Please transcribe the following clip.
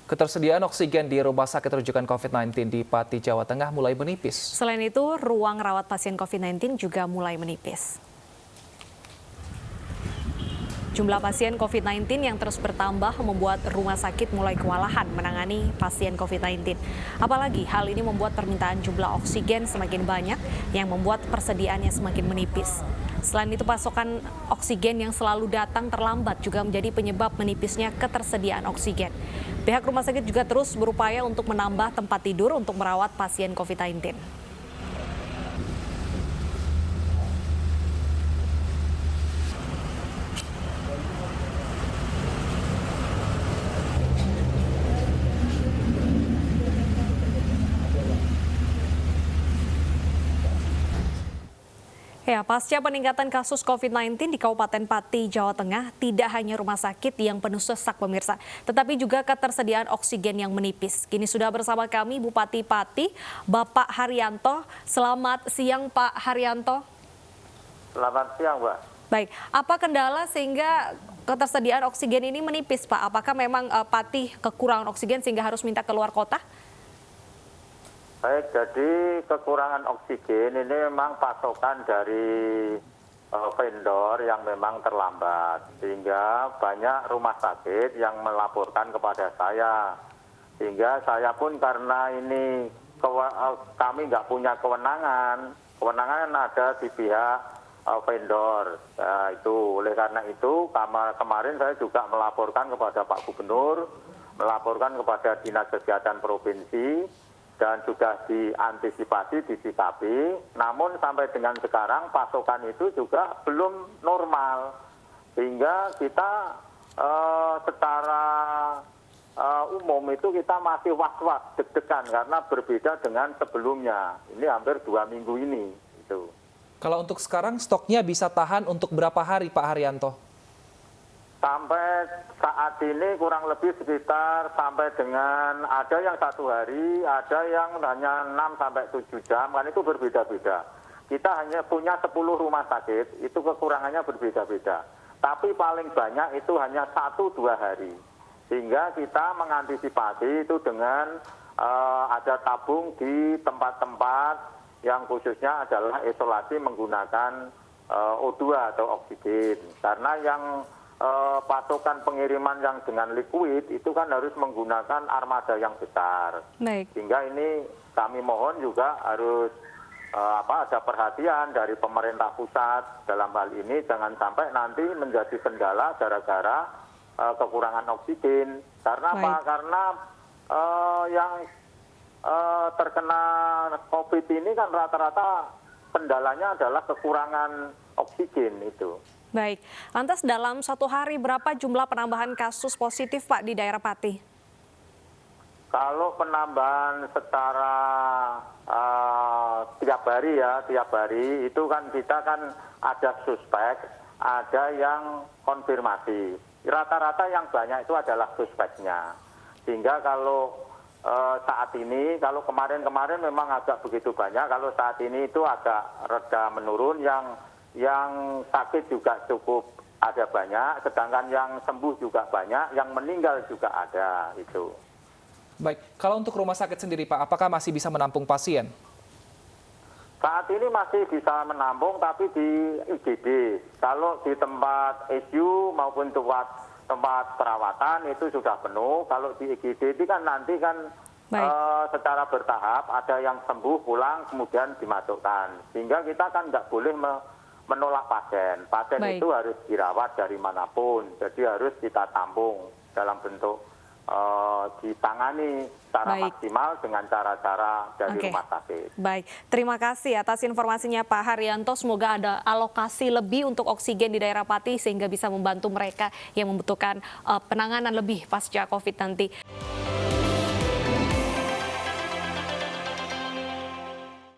Ketersediaan oksigen di Rumah Sakit Rujukan COVID-19 di Pati, Jawa Tengah mulai menipis. Selain itu, ruang rawat pasien COVID-19 juga mulai menipis. Jumlah pasien COVID-19 yang terus bertambah membuat rumah sakit mulai kewalahan menangani pasien COVID-19. Apalagi hal ini membuat permintaan jumlah oksigen semakin banyak yang membuat persediaannya semakin menipis. Selain itu, pasokan oksigen yang selalu datang terlambat juga menjadi penyebab menipisnya ketersediaan oksigen. Pihak rumah sakit juga terus berupaya untuk menambah tempat tidur untuk merawat pasien COVID-19. Ya, pasca peningkatan kasus COVID-19 di Kabupaten Pati, Jawa Tengah, tidak hanya rumah sakit yang penuh sesak pemirsa, tetapi juga ketersediaan oksigen yang menipis. Kini sudah bersama kami Bupati Pati, Bapak Haryanto. Selamat siang Pak Haryanto. Selamat siang, Mbak. Baik, apa kendala sehingga ketersediaan oksigen ini menipis Pak? Apakah memang Pati kekurangan oksigen sehingga harus minta keluar kota? Baik, jadi kekurangan oksigen ini memang pasokan dari vendor yang memang terlambat. Sehingga banyak rumah sakit yang melaporkan kepada saya. Sehingga saya pun karena ini kami nggak punya kewenangan. Kewenangan ada di pihak vendor. Nah, itu oleh karena itu kemarin saya juga melaporkan kepada Pak Gubernur, melaporkan kepada Dinas Kesehatan Provinsi, dan juga diantisipasi di CKP, namun sampai dengan sekarang pasokan itu juga belum normal. Sehingga kita secara umum itu kita masih was-was, deg-degan karena berbeda dengan sebelumnya. Ini hampir 2 minggu ini. Gitu. Kalau untuk sekarang stoknya bisa tahan untuk berapa hari Pak Haryanto? Sampai saat ini kurang lebih sekitar sampai dengan ada yang 1 hari, ada yang hanya 6-7 jam, kan itu berbeda-beda. Kita hanya punya 10 rumah sakit, itu kekurangannya berbeda-beda. Tapi paling banyak itu hanya 1-2 hari. Sehingga kita mengantisipasi itu dengan ada tabung di tempat-tempat yang khususnya adalah isolasi menggunakan O2 atau oksigen. Karena yang pasokan pengiriman yang dengan liquid itu kan harus menggunakan armada yang besar. Baik. Sehingga ini kami mohon juga harus ada perhatian dari pemerintah pusat dalam hal ini, jangan sampai nanti menjadi kendala gara-gara kekurangan oksigen. Karena Baik. apa? Karena yang terkena COVID ini kan rata-rata kendalanya adalah kekurangan oksigen itu. Baik, lantas dalam 1 hari berapa jumlah penambahan kasus positif Pak di daerah Pati? Kalau penambahan secara tiap hari itu kan kita kan ada suspek, ada yang konfirmasi. Rata-rata yang banyak itu adalah suspeknya. Sehingga kalau saat ini, kalau kemarin-kemarin memang agak begitu banyak, kalau saat ini itu agak reda menurun, yang sakit juga cukup ada banyak, sedangkan yang sembuh juga banyak, yang meninggal juga ada itu. Baik, kalau untuk rumah sakit sendiri Pak, apakah masih bisa menampung pasien? Saat ini masih bisa menampung, tapi di IGD. Kalau di tempat ICU maupun tempat perawatan itu sudah penuh. Kalau di IGD itu kan nanti kan secara bertahap, ada yang sembuh pulang kemudian dimasukkan. Sehingga kita kan nggak boleh menolak pasien. Pasien Baik. itu harus dirawat dari manapun. Jadi harus kita tampung dalam bentuk ditangani secara maksimal dengan cara-cara dari rumah sakit. Baik, terima kasih atas informasinya Pak Haryanto. Semoga ada alokasi lebih untuk oksigen di daerah Pati sehingga bisa membantu mereka yang membutuhkan penanganan lebih pasca COVID nanti.